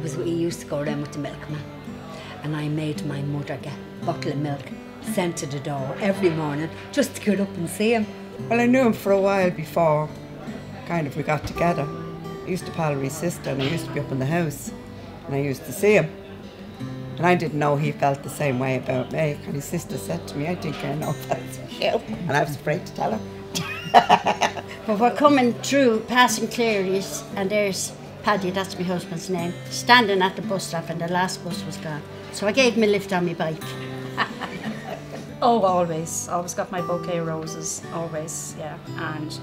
was we used to go around with the milkman, and I made my mother get a bottle of milk sent to the door every morning just to get up and see him. Well, I knew him for a while before we got together. I used to pal with his sister, and I used to be up in the house, and I used to see him. And I didn't know he felt the same way about me. And his sister said to me, I think I know that's you. And I was afraid to tell her. But we're coming through, passing Cleary's, and there's Paddy, that's my husband's name, standing at the bus stop, and the last bus was gone. So I gave him a lift on my bike. Oh, always got my bouquet of roses, always, yeah. And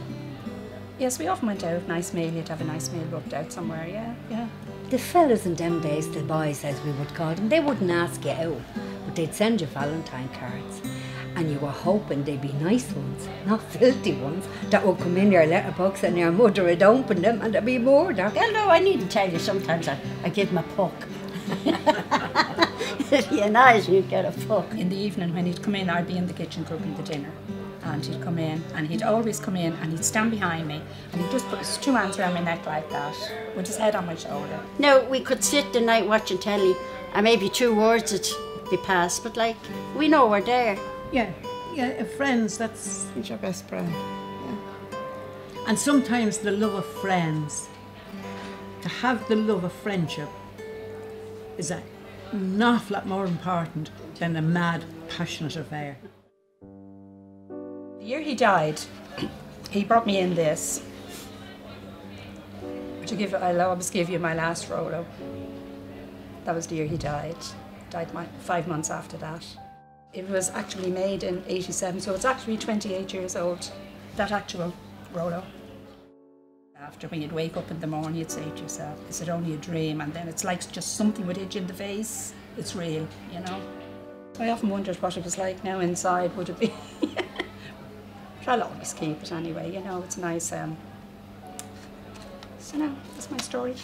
yes, we often went out, nice meal, you'd have a nice meal booked out somewhere, yeah. The fellas in them days, the boys as we would call them, they wouldn't ask you out, but they'd send you Valentine cards. And you were hoping they'd be nice ones, not filthy ones, that would come in your letterbox and your mother would open them and there'd be murder. Well, no, I need to tell you, sometimes I give him a puck. If you're nice, you'd get a puck. In the evening when he'd come in, I'd be in the kitchen cooking the dinner. And he'd come in, and he'd always come in, and he'd stand behind me, and he'd just put his two hands around my neck like that, with his head on my shoulder. Now, we could sit the night watching telly, and maybe 2 words would be passed, but like, we know we're there. Yeah, friends, that's... He's your best friend, yeah. And sometimes the love of friends, to have the love of friendship, is an awful lot more important than a mad, passionate affair. The year he died, he brought me in this. I'll always give you my last Rolo. That was the year he died. Died 5 months after that. It was actually made in '87, so it's actually 28 years old, that actual Rolo. After, when you'd wake up in the morning, you'd say to yourself, is it only a dream? And then it's like just something would hit you in the face. It's real, you know. I often wondered what it was like now inside. Would it be? I'll always keep it anyway, you know, it's nice. So now, that's my story.